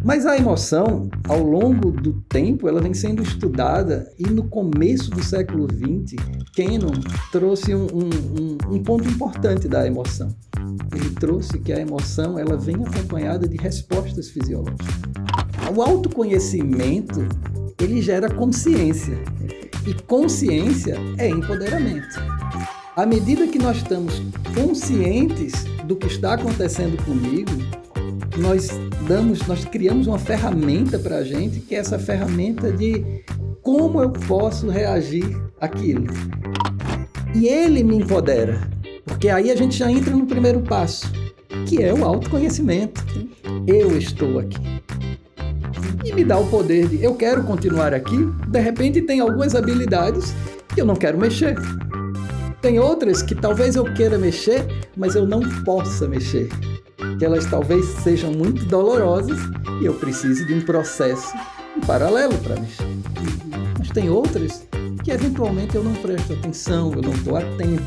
Mas a emoção, ao longo do tempo, ela vem sendo estudada e no começo do século XX, Cannon trouxe um ponto importante da emoção. Ele trouxe que a emoção ela vem acompanhada de respostas fisiológicas. O autoconhecimento, ele gera consciência. E consciência é empoderamento. À medida que nós estamos conscientes do que está acontecendo comigo, nós criamos uma ferramenta para a gente, que é essa ferramenta de como eu posso reagir àquilo. E ele me empodera, porque aí a gente já entra no primeiro passo, que é o autoconhecimento. Eu estou aqui. E me dá o poder de, eu quero continuar aqui, de repente tem algumas habilidades que eu não quero mexer. Tem outras que talvez eu queira mexer, mas eu não possa mexer. Que elas talvez sejam muito dolorosas e eu preciso de um processo em paralelo para mexer. Mas tem outras que eventualmente eu não presto atenção, eu não estou atento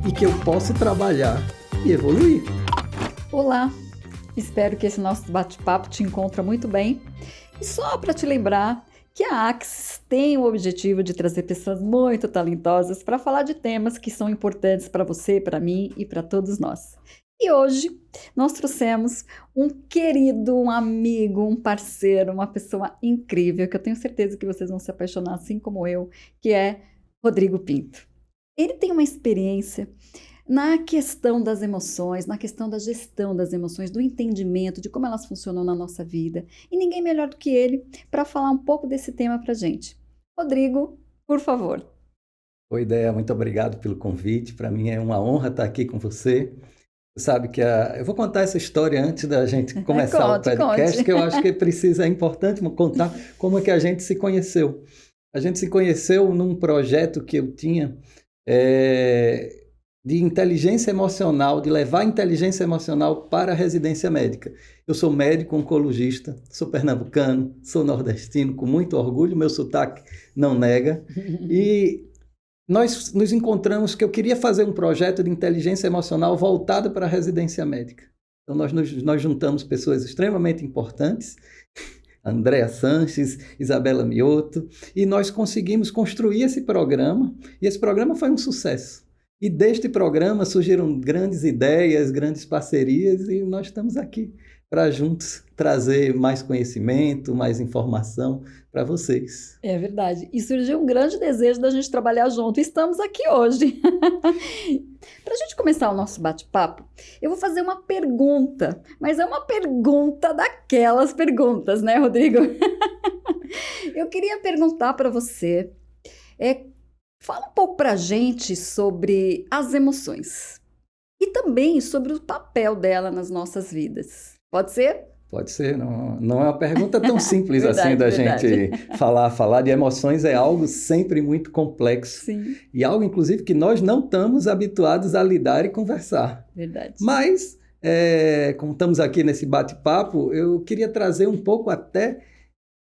e que eu posso trabalhar e evoluir. Olá, espero que esse nosso bate-papo te encontre muito bem. E só para te lembrar que a Axis tem o objetivo de trazer pessoas muito talentosas para falar de temas que são importantes para você, para mim e para todos nós. E hoje nós trouxemos um querido, um amigo, um parceiro, uma pessoa incrível, que eu tenho certeza que vocês vão se apaixonar assim como eu, que é Rodrigo Pinto. Ele tem uma experiência na questão das emoções, na questão da gestão das emoções, do entendimento de como elas funcionam na nossa vida. E ninguém melhor do que ele para falar um pouco desse tema para a gente. Rodrigo, por favor. Oi, Dea, muito obrigado pelo convite. Para mim é uma honra estar aqui com você. Você sabe que eu vou contar essa história antes da gente começar o podcast, que eu acho que é importante contar como é que a gente se conheceu. A gente se conheceu num projeto que eu tinha de inteligência emocional, de levar a inteligência emocional para a residência médica. Eu sou médico oncologista, sou pernambucano, sou nordestino, com muito orgulho, meu sotaque não nega. E nós nos encontramos que eu queria fazer um projeto de inteligência emocional voltado para a residência médica. Então nós juntamos pessoas extremamente importantes, Andréa Sanches, Isabela Mioto, e nós conseguimos construir esse programa, e esse programa foi um sucesso. E deste programa surgiram grandes ideias, grandes parcerias, e nós estamos aqui para juntos trazer mais conhecimento, mais informação para vocês. É verdade. E surgiu um grande desejo da gente trabalhar junto. Estamos aqui hoje. Para a gente começar o nosso bate-papo, eu vou fazer uma pergunta, mas é uma pergunta daquelas perguntas, né, Rodrigo? Eu queria perguntar para você, fala um pouco para a gente sobre as emoções e também sobre o papel dela nas nossas vidas. Pode ser? Pode ser, não é uma pergunta tão simples assim da gente falar. Falar de emoções é algo sempre muito complexo. Sim. E algo, inclusive, que nós não estamos habituados a lidar e conversar. Verdade. Mas, como estamos aqui nesse bate-papo, eu queria trazer um pouco até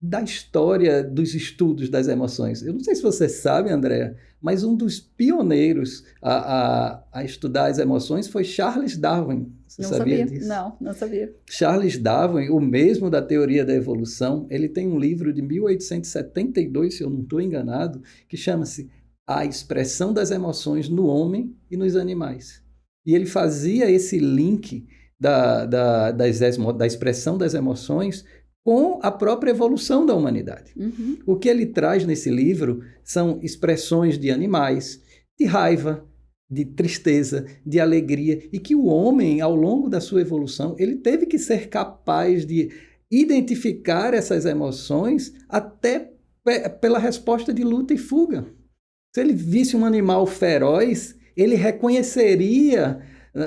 da história dos estudos das emoções. Eu não sei se você sabe, Andréa, mas um dos pioneiros a estudar as emoções foi Charles Darwin. Você sabia disso? Não sabia. Charles Darwin, o mesmo da teoria da evolução, ele tem um livro de 1872, se eu não estou enganado, que chama-se A Expressão das Emoções no Homem e nos Animais. E ele fazia esse link da expressão das emoções com a própria evolução da humanidade. Uhum. O que ele traz nesse livro são expressões de animais, de raiva, de tristeza, de alegria, e que o homem, ao longo da sua evolução, ele teve que ser capaz de identificar essas emoções até pela resposta de luta e fuga. Se ele visse um animal feroz, ele reconheceria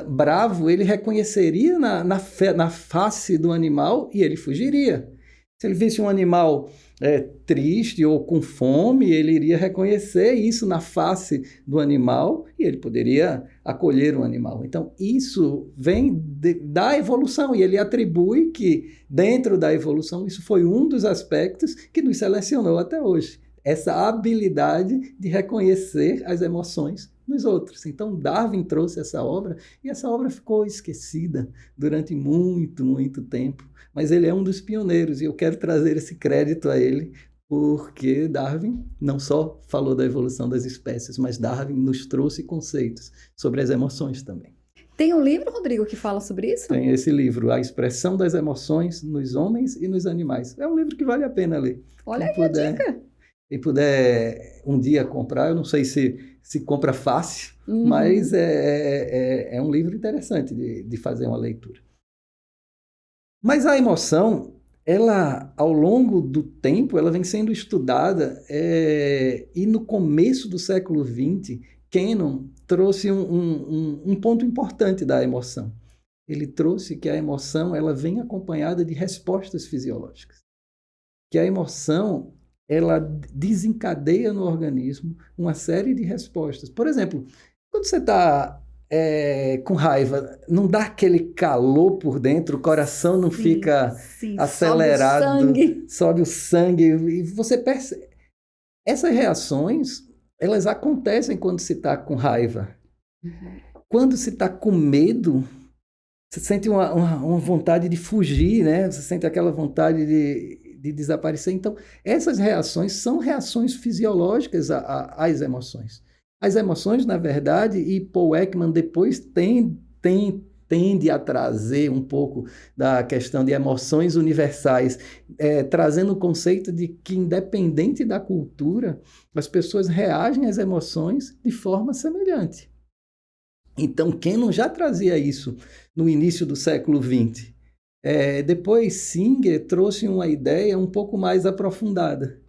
bravo, ele reconheceria na face do animal e ele fugiria. Se ele visse um animal triste ou com fome, ele iria reconhecer isso na face do animal e ele poderia acolher o animal. Então, isso vem da evolução e ele atribui que, dentro da evolução, isso foi um dos aspectos que nos selecionou até hoje. Essa habilidade de reconhecer as emoções nos outros. Então, Darwin trouxe essa obra e essa obra ficou esquecida durante muito, muito tempo. Mas ele é um dos pioneiros e eu quero trazer esse crédito a ele, porque Darwin não só falou da evolução das espécies, mas Darwin nos trouxe conceitos sobre as emoções também. Tem um livro, Rodrigo, que fala sobre isso? Tem esse livro, A Expressão das Emoções nos Homens e nos Animais. É um livro que vale a pena ler. Olha aí a dica. Quem puder um dia comprar, eu não sei se compra fácil, mas é um livro interessante de fazer uma leitura. Mas a emoção, ela, ao longo do tempo, ela vem sendo estudada e no começo do século XX, Cannon trouxe um ponto importante da emoção. Ele trouxe que a emoção ela vem acompanhada de respostas fisiológicas. Que a emoção ela desencadeia no organismo uma série de respostas. Por exemplo, quando você está com raiva, não dá aquele calor por dentro, o coração não fica acelerado, sobe o sangue, e você percebe. Essas reações, elas acontecem quando se está com raiva. Quando se está com medo, você sente uma vontade de fugir, né? Você sente aquela vontade de desaparecer. Então, essas reações são reações fisiológicas às emoções. As emoções, na verdade, e Paul Ekman depois tende a trazer um pouco da questão de emoções universais, trazendo o conceito de que, independente da cultura, as pessoas reagem às emoções de forma semelhante. Então, Cannon já trazia isso no início do século XX. Depois, Singer trouxe uma ideia um pouco mais aprofundada,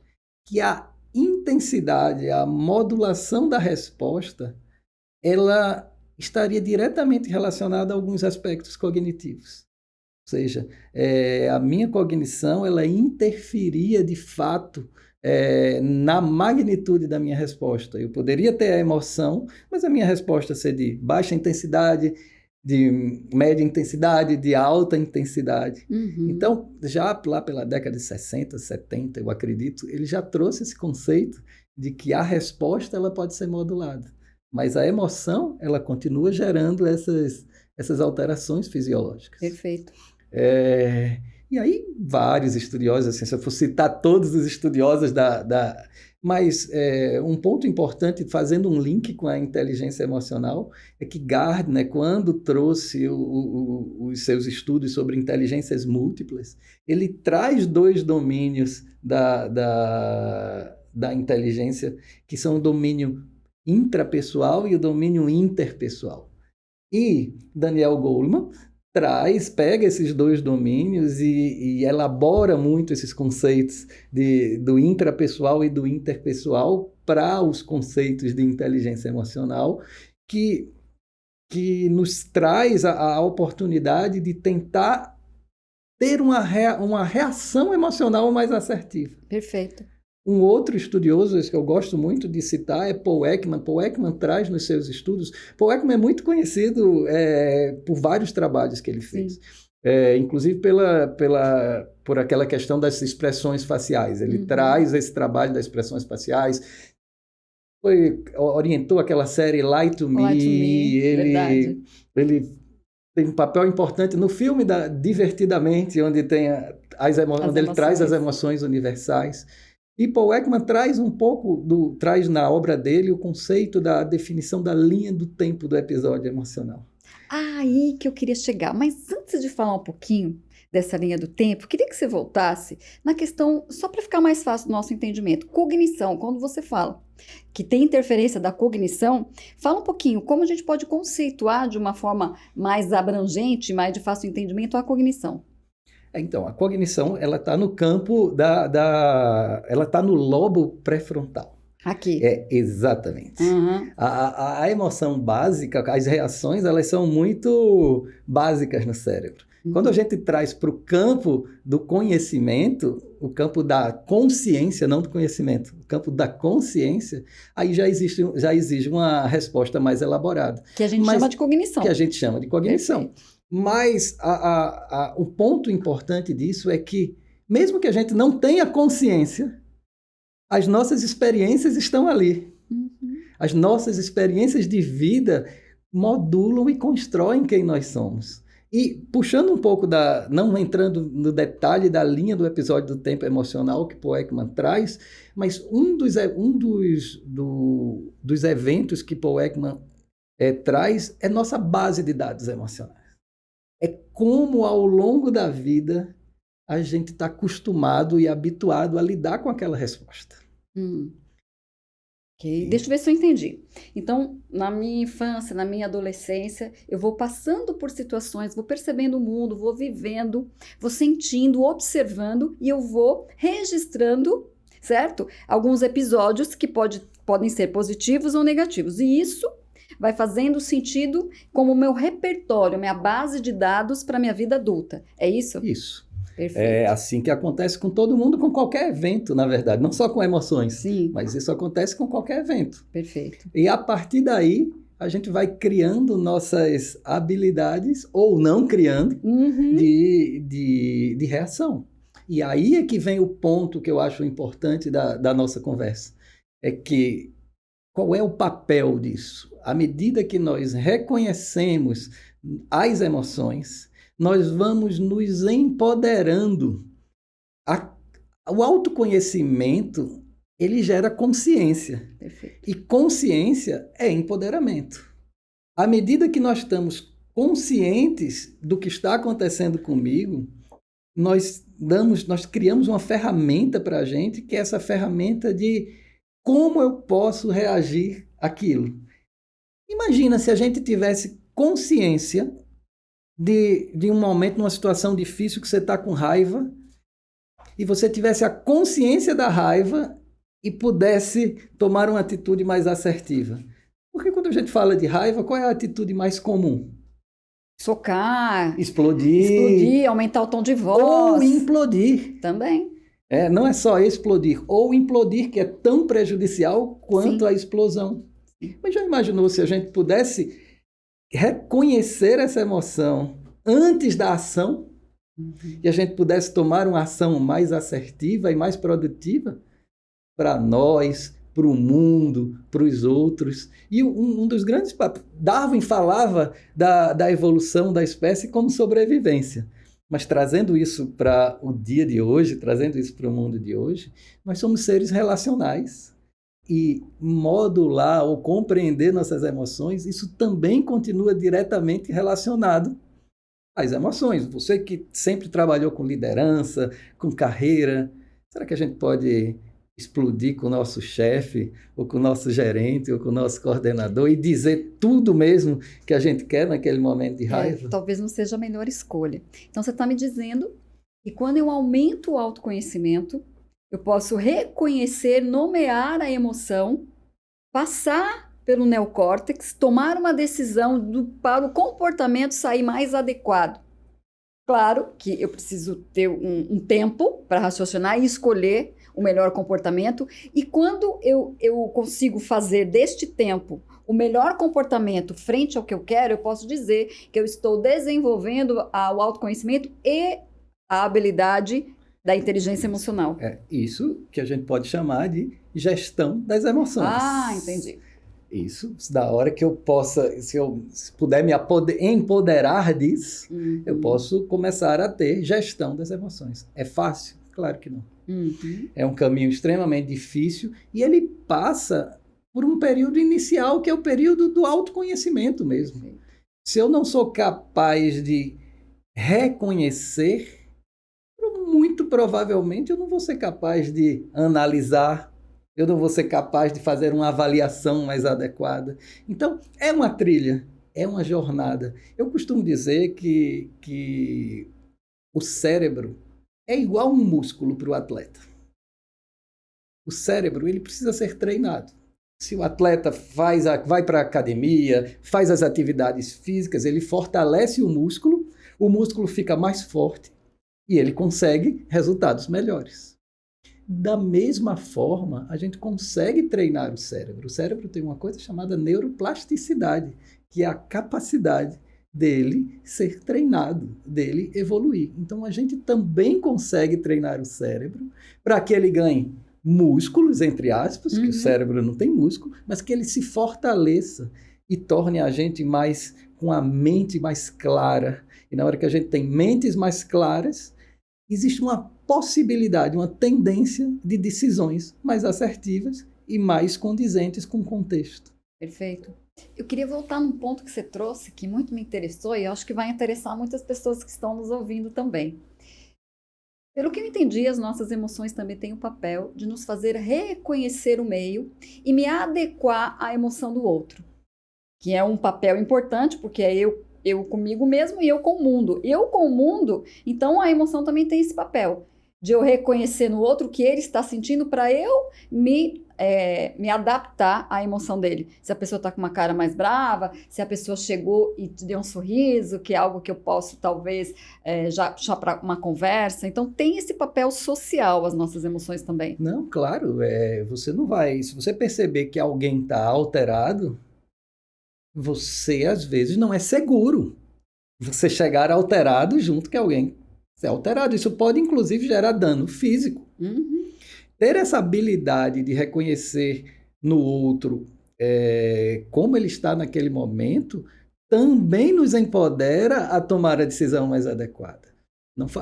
que a intensidade, a modulação da resposta, ela estaria diretamente relacionada a alguns aspectos cognitivos. Ou seja, a minha cognição ela interferia de fato na magnitude da minha resposta. Eu poderia ter a emoção, mas a minha resposta ser de baixa intensidade, de média intensidade, de alta intensidade. Então, já lá pela década de 60, 70, eu acredito, ele já trouxe esse conceito de que a resposta ela pode ser modulada. Mas a emoção, ela continua gerando essas alterações fisiológicas. Perfeito. E aí, vários estudiosos, assim, se eu for citar todos os estudiosos Mas um ponto importante, fazendo um link com a inteligência emocional, é que Gardner, quando trouxe os seus estudos sobre inteligências múltiplas, ele traz dois domínios da inteligência, que são o domínio intrapessoal e o domínio interpessoal. E Daniel Goleman pega esses dois domínios e elabora muito esses conceitos do intrapessoal e do interpessoal para os conceitos de inteligência emocional, que nos traz a oportunidade de tentar ter uma reação emocional mais assertiva. Perfeito. Um outro estudioso, esse que eu gosto muito de citar, é Paul Ekman. Paul Ekman traz nos seus estudos... Paul Ekman é muito conhecido por vários trabalhos que ele fez. Inclusive por aquela questão das expressões faciais. Ele traz esse trabalho das expressões faciais. Orientou aquela série Lie to Me. Ele tem um papel importante no filme Divertidamente, onde tem onde ele traz as emoções universais. E Paul Ekman traz um pouco, traz na obra dele o conceito da definição da linha do tempo do episódio emocional. Aí que eu queria chegar. Mas antes de falar um pouquinho dessa linha do tempo, queria que você voltasse na questão, só para ficar mais fácil o nosso entendimento, cognição. Quando você fala que tem interferência da cognição, fala um pouquinho como a gente pode conceituar de uma forma mais abrangente, mais de fácil entendimento, a cognição. Então, a cognição, ela está no campo ela está no lobo pré-frontal. Aqui. Exatamente. A emoção básica, as reações, elas são muito básicas no cérebro. Quando a gente traz para o campo do conhecimento, o campo da consciência, não do conhecimento, o campo da consciência, aí já exige uma resposta mais elaborada. Que a gente chama de cognição. Que a gente chama de cognição. Perfeito. Mas o ponto importante disso é que, mesmo que a gente não tenha consciência, as nossas experiências estão ali. As nossas experiências de vida modulam e constroem quem nós somos. E puxando um pouco não entrando no detalhe da linha do episódio do tempo emocional que Paul Ekman traz, mas um dos eventos que Paul Ekman traz é nossa base de dados emocionais. É como ao longo da vida a gente está acostumado e habituado a lidar com aquela resposta. Ok, deixa eu ver se eu entendi. Então, na minha infância, na minha adolescência, eu vou passando por situações, vou percebendo o mundo, vou vivendo, vou sentindo, observando e eu vou registrando, certo? Alguns episódios que podem ser positivos ou negativos. E isso vai fazendo sentido como meu repertório, minha base de dados para minha vida adulta. É isso? Isso. Perfeito. É assim que acontece com todo mundo, com qualquer evento, na verdade. Não só com emoções. Sim. Mas isso acontece com qualquer evento. Perfeito. E a partir daí, a gente vai criando nossas habilidades, ou não criando, de reação. E aí é que vem o ponto que eu acho importante da nossa conversa. É que qual é o papel disso? À medida que nós reconhecemos as emoções, nós vamos nos empoderando. O autoconhecimento, ele gera consciência. Perfeito. E consciência é empoderamento. À medida que nós estamos conscientes do que está acontecendo comigo, nós criamos uma ferramenta para a gente, que é essa ferramenta de como eu posso reagir àquilo. Imagina se a gente tivesse consciência de um momento, numa situação difícil que você está com raiva, e você tivesse a consciência da raiva e pudesse tomar uma atitude mais assertiva. Porque quando a gente fala de raiva, qual é a atitude mais comum? Socar, explodir, aumentar o tom de voz. Ou implodir. Também. Não é só explodir, ou implodir, que é tão prejudicial quanto a explosão. Mas já imaginou se a gente pudesse reconhecer essa emoção antes da ação, e a gente pudesse tomar uma ação mais assertiva e mais produtiva para nós, para o mundo, para os outros. E um dos grandes papos, Darwin falava da evolução da espécie como sobrevivência. Mas trazendo isso para o dia de hoje, trazendo isso para o mundo de hoje, nós somos seres relacionais. E modular ou compreender nossas emoções, isso também continua diretamente relacionado às emoções. Você que sempre trabalhou com liderança, com carreira, será que a gente pode explodir com o nosso chefe, ou com o nosso gerente, ou com o nosso coordenador e dizer tudo mesmo que a gente quer naquele momento de raiva? Talvez não seja a melhor escolha. Então você está me dizendo que quando eu aumento o autoconhecimento, eu posso reconhecer, nomear a emoção, passar pelo neocórtex, tomar uma decisão para o comportamento sair mais adequado. Claro que eu preciso ter um tempo para raciocinar e escolher o melhor comportamento. E quando eu consigo fazer deste tempo o melhor comportamento frente ao que eu quero, eu posso dizer que eu estou desenvolvendo o autoconhecimento e a habilidade da inteligência emocional. É isso que a gente pode chamar de gestão das emoções. Ah, entendi. Isso, da hora que eu possa, se puder me empoderar disso, eu posso começar a ter gestão das emoções. É fácil? Claro que não. É um caminho extremamente difícil e ele passa por um período inicial, que é o período do autoconhecimento mesmo. Se eu não sou capaz de reconhecer, muito provavelmente eu não vou ser capaz de analisar, eu não vou ser capaz de fazer uma avaliação mais adequada. Então, é uma trilha, é uma jornada. Eu costumo dizer que o cérebro é igual um músculo para o atleta. O cérebro, ele precisa ser treinado. Se o atleta vai para a academia, faz as atividades físicas, ele fortalece o músculo fica mais forte e ele consegue resultados melhores. Da mesma forma, a gente consegue treinar o cérebro. O cérebro tem uma coisa chamada neuroplasticidade, que é a capacidade dele ser treinado, dele evoluir. Então, a gente também consegue treinar o cérebro para que ele ganhe músculos, entre aspas, que Uhum. o cérebro não tem músculo, mas que ele se fortaleça e torne a gente com a mente mais clara. E na hora que a gente tem mentes mais claras, existe uma possibilidade, uma tendência de decisões mais assertivas e mais condizentes com o contexto. Perfeito. Eu queria voltar num ponto que você trouxe, que muito me interessou, e eu acho que vai interessar muitas pessoas que estão nos ouvindo também. Pelo que eu entendi, as nossas emoções também têm o papel de nos fazer reconhecer o meio e me adequar à emoção do outro, que é um papel importante, porque é eu comigo mesmo e eu com o mundo. Eu com o mundo, então a emoção também tem esse papel de eu reconhecer no outro o que ele está sentindo para eu me adaptar à emoção dele. Se a pessoa está com uma cara mais brava, se a pessoa chegou e te deu um sorriso, que é algo que eu posso talvez já puxar para uma conversa. Então tem esse papel social as nossas emoções também. Não, claro, você não vai... Se você perceber que alguém está alterado, você às vezes não é seguro você chegar alterado junto com alguém ser alterado. Isso pode inclusive gerar dano físico. Uhum. Ter essa habilidade de reconhecer no outro como ele está naquele momento também nos empodera a tomar a decisão mais adequada.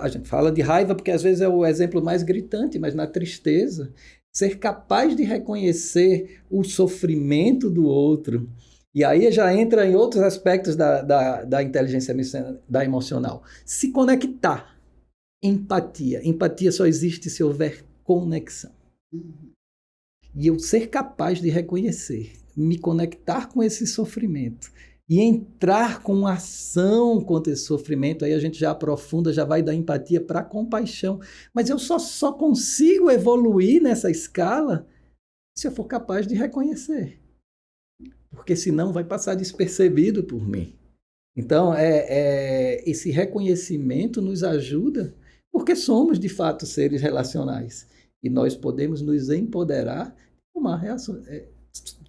A gente fala de raiva porque às vezes é o exemplo mais gritante, mas na tristeza, ser capaz de reconhecer o sofrimento do outro, e aí já entra em outros aspectos da inteligência da emocional. Se conectar. Empatia. Empatia só existe se houver conexão. E eu ser capaz de reconhecer, me conectar com esse sofrimento e entrar com ação contra esse sofrimento, aí a gente já aprofunda, já vai da empatia para a compaixão. Mas eu só consigo evoluir nessa escala se eu for capaz de reconhecer. Porque senão vai passar despercebido por mim. Então, esse reconhecimento nos ajuda, porque somos, de fato, seres relacionais. E nós podemos nos empoderar,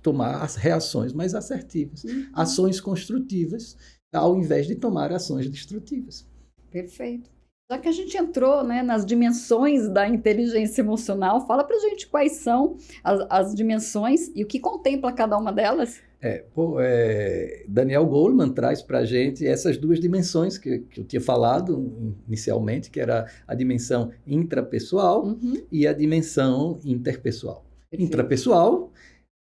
tomar as reações mais assertivas, ações construtivas, ao invés de tomar ações destrutivas. Perfeito. Já que a gente entrou, né, nas dimensões da inteligência emocional, fala pra gente quais são as dimensões e o que contempla cada uma delas. Daniel Goleman traz para a gente essas duas dimensões que eu tinha falado inicialmente, que era a dimensão intrapessoal e a dimensão interpessoal. Perfeito. Intrapessoal,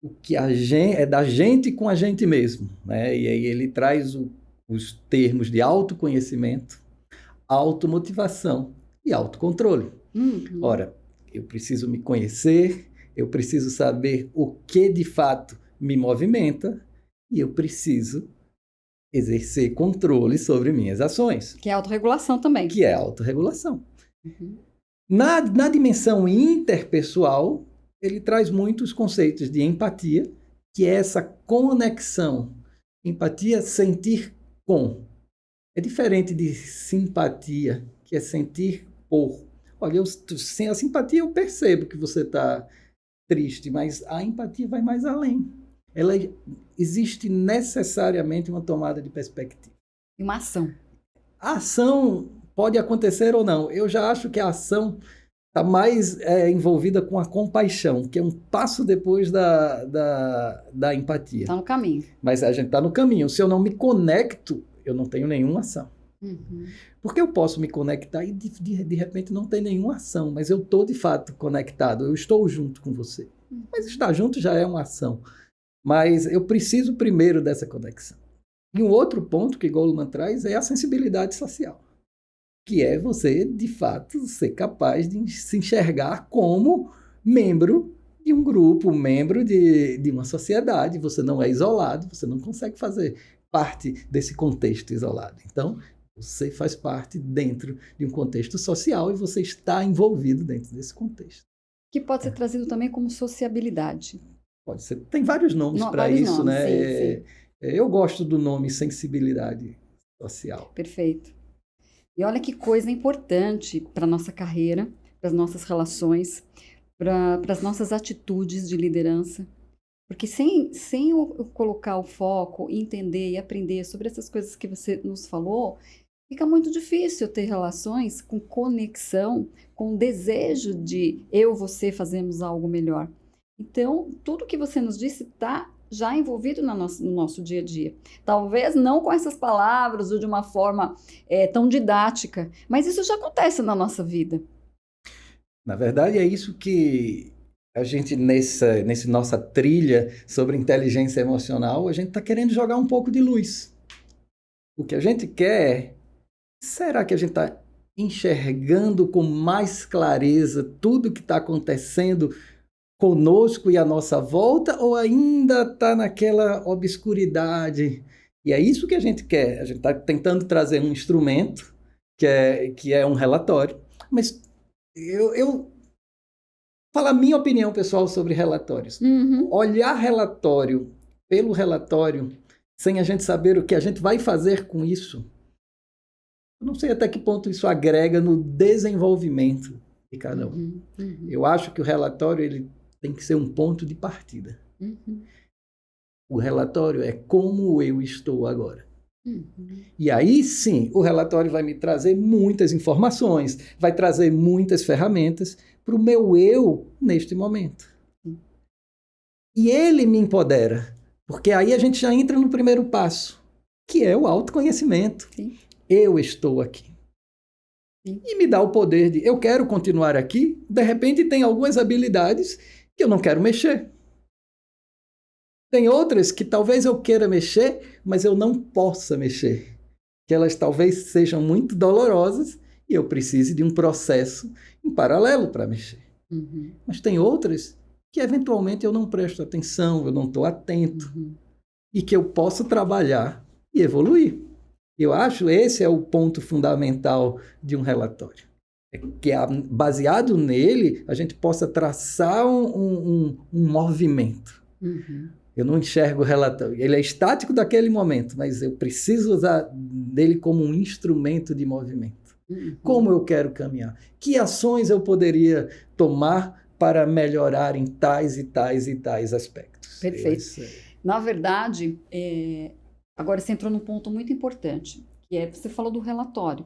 o que é da gente com a gente mesmo, né? E aí ele traz os termos de autoconhecimento, automotivação e autocontrole. Ora, eu preciso me conhecer, eu preciso saber o que de fato me movimenta e eu preciso exercer controle sobre minhas ações. Que é autorregulação também. Que é autorregulação. Na dimensão interpessoal, ele traz muitos conceitos de empatia, que é essa conexão. Empatia, sentir com. É diferente de simpatia, que é sentir por. Olha, sem a simpatia eu percebo que você está triste, mas a empatia vai mais além. Ela existe necessariamente uma tomada de perspectiva. E uma ação. A ação pode acontecer ou não. Eu já acho que a ação está mais envolvida com a compaixão, que é um passo depois da empatia. Está no caminho. Mas a gente está no caminho. Se eu não me conecto, eu não tenho nenhuma ação. Porque eu posso me conectar e de repente não ter nenhuma ação, mas eu estou de fato conectado, eu estou junto com você. Mas estar junto já é uma ação. Mas eu preciso primeiro dessa conexão. E um outro ponto que Goleman traz é a sensibilidade social, que é você, de fato, ser capaz de se enxergar como membro de um grupo, membro de uma sociedade. Você não é isolado, você não consegue fazer parte desse contexto isolado. Então, você faz parte dentro de um contexto social e você está envolvido dentro desse contexto. Que pode ser trazido também como sociabilidade. Pode ser. Tem vários nomes para isso, né? Sim. Eu gosto do nome sensibilidade social. Perfeito. E olha que coisa importante para a nossa carreira, para as nossas relações, para as nossas atitudes de liderança. Porque sem eu colocar o foco, entender e aprender sobre essas coisas que você nos falou, fica muito difícil ter relações com conexão, com desejo de eu, você fazermos algo melhor. Então, tudo que você nos disse está já envolvido no nosso dia a dia. Talvez não com essas palavras ou de uma forma tão didática, mas isso já acontece na nossa vida. Na verdade, é isso que a gente, nessa nossa trilha sobre inteligência emocional, a gente está querendo jogar um pouco de luz. O que a gente quer, será que a gente está enxergando com mais clareza tudo que está acontecendo conosco e à nossa volta, ou ainda está naquela obscuridade? E é isso que a gente quer. A gente está tentando trazer um instrumento que é um relatório, mas eu falo a minha opinião pessoal sobre relatórios. Olhar relatório pelo relatório, sem a gente saber o que a gente vai fazer com isso, eu não sei até que ponto isso agrega no desenvolvimento de cada um. Eu acho que o relatório ele tem que ser um ponto de partida. O relatório é como eu estou agora. E aí sim, o relatório vai me trazer muitas informações, vai trazer muitas ferramentas para o meu eu neste momento. E ele me empodera, porque aí a gente já entra no primeiro passo, que é o autoconhecimento. Sim. Eu estou aqui. Sim. E me dá o poder de, eu quero continuar aqui, de repente tem algumas habilidades que eu não quero mexer. Tem outras que talvez eu queira mexer, mas eu não possa mexer. Que elas talvez sejam muito dolorosas e eu precise de um processo em paralelo para mexer. Mas tem outras que eventualmente eu não presto atenção, eu não estou atento. E que eu posso trabalhar e evoluir. Eu acho esse é o ponto fundamental de um relatório. É que baseado nele, a gente possa traçar um movimento. Eu não enxergo o relatório. Ele é estático daquele momento, mas eu preciso usar dele como um instrumento de movimento. Como eu quero caminhar? Que ações eu poderia tomar para melhorar em tais e tais e tais aspectos? Perfeito. Na verdade, agora você entrou num ponto muito importante, que é, você falou do relatório.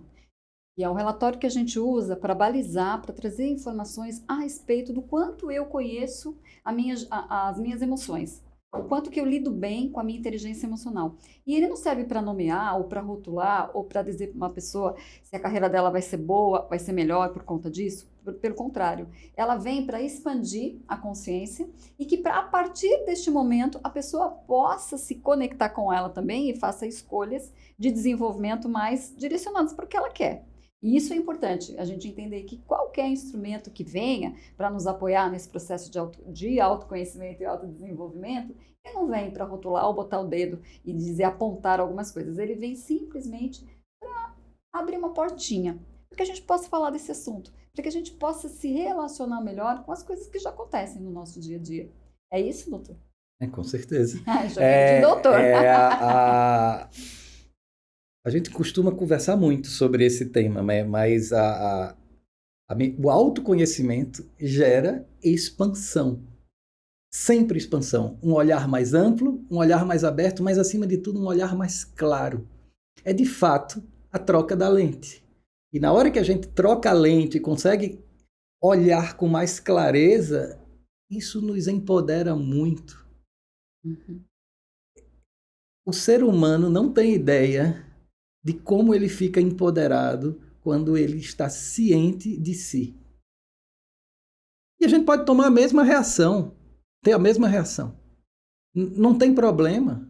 E é o relatório que a gente usa para balizar, para trazer informações a respeito do quanto eu conheço as minhas emoções. O quanto que eu lido bem com a minha inteligência emocional. E ele não serve para nomear, ou para rotular, ou para dizer para uma pessoa se a carreira dela vai ser boa, vai ser melhor por conta disso. Pelo contrário, ela vem para expandir a consciência e que a partir deste momento a pessoa possa se conectar com ela também e faça escolhas de desenvolvimento mais direcionadas para o que ela quer. E isso é importante, a gente entender que qualquer instrumento que venha para nos apoiar nesse processo de autoconhecimento e autodesenvolvimento, ele não vem para rotular ou botar o dedo e dizer, apontar algumas coisas. Ele vem simplesmente para abrir uma portinha, para que a gente possa falar desse assunto, para que a gente possa se relacionar melhor com as coisas que já acontecem no nosso dia a dia. É isso, doutor? Com certeza. Já de doutor. A gente costuma conversar muito sobre esse tema, mas o autoconhecimento gera expansão. Sempre expansão. Um olhar mais amplo, um olhar mais aberto, mas, acima de tudo, um olhar mais claro. É, de fato, a troca da lente. E na hora que a gente troca a lente e consegue olhar com mais clareza, isso nos empodera muito. O ser humano não tem ideia de como ele fica empoderado quando ele está ciente de si. E a gente pode tomar a mesma reação, ter a mesma reação. Não tem problema.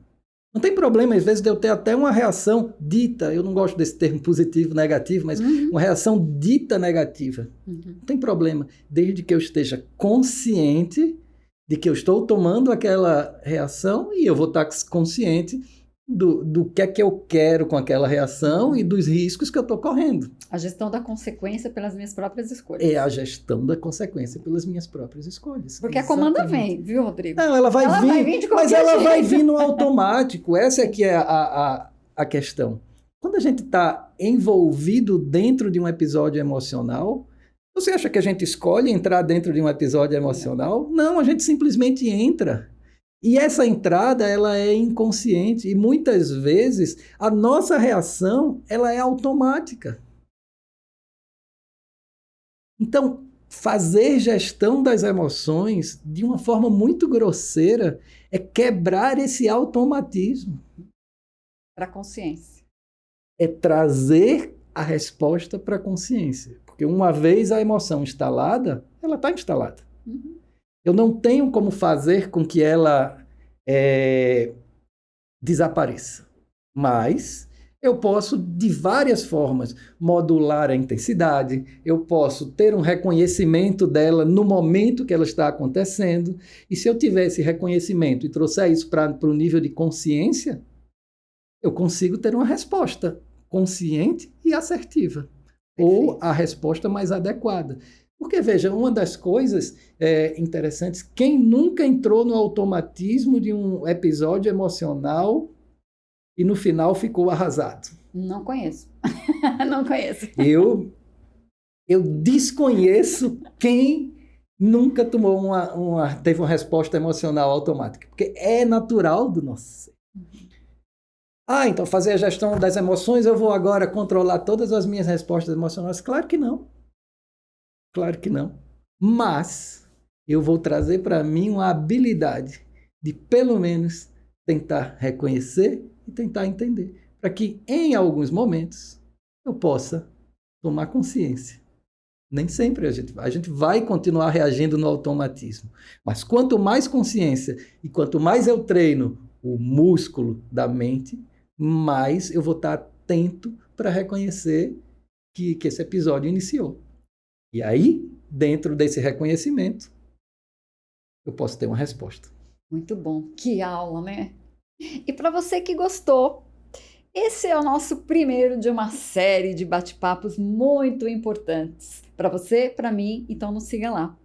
Não tem problema, às vezes, de eu ter até uma reação dita, eu não gosto desse termo positivo, negativo, mas uma reação dita negativa. Não tem problema, desde que eu esteja consciente de que eu estou tomando aquela reação e eu vou estar consciente do que é que eu quero com aquela reação e dos riscos que eu estou correndo. A gestão da consequência pelas minhas próprias escolhas. É a gestão da consequência pelas minhas próprias escolhas. Porque exatamente. A comanda vem, viu, Rodrigo? Não, ela vai vir mas ela vai vir no automático. Essa é que é a questão. Quando a gente está envolvido dentro de um episódio emocional, você acha que a gente escolhe entrar dentro de um episódio emocional? Não, a gente simplesmente entra. E essa entrada, ela é inconsciente e muitas vezes a nossa reação, ela é automática. Então, fazer gestão das emoções de uma forma muito grosseira é quebrar esse automatismo. Para a consciência. É trazer a resposta para a consciência. Porque uma vez a emoção instalada, ela está instalada. Uhum. Eu não tenho como fazer com que ela desapareça. Mas eu posso, de várias formas, modular a intensidade, eu posso ter um reconhecimento dela no momento que ela está acontecendo, e se eu tiver esse reconhecimento e trouxer isso para o nível de consciência, eu consigo ter uma resposta consciente e assertiva. Perfeito. Ou a resposta mais adequada. Porque, veja, uma das coisas interessantes, quem nunca entrou no automatismo de um episódio emocional e no final ficou arrasado? Não conheço. Não conheço. Eu desconheço quem nunca tomou teve uma resposta emocional automática. Porque é natural do nosso ser. Então fazer a gestão das emoções, eu vou agora controlar todas as minhas respostas emocionais? Claro que não. Claro que não. Mas eu vou trazer para mim uma habilidade de, pelo menos, tentar reconhecer e tentar entender. Para que, em alguns momentos, eu possa tomar consciência. Nem sempre a gente vai continuar reagindo no automatismo. Mas quanto mais consciência e quanto mais eu treino o músculo da mente, mais eu vou estar atento para reconhecer que esse episódio iniciou. E aí, dentro desse reconhecimento, eu posso ter uma resposta. Muito bom. Que aula, né? E para você que gostou, esse é o nosso primeiro de uma série de bate-papos muito importantes. Para você, para mim, então nos siga lá.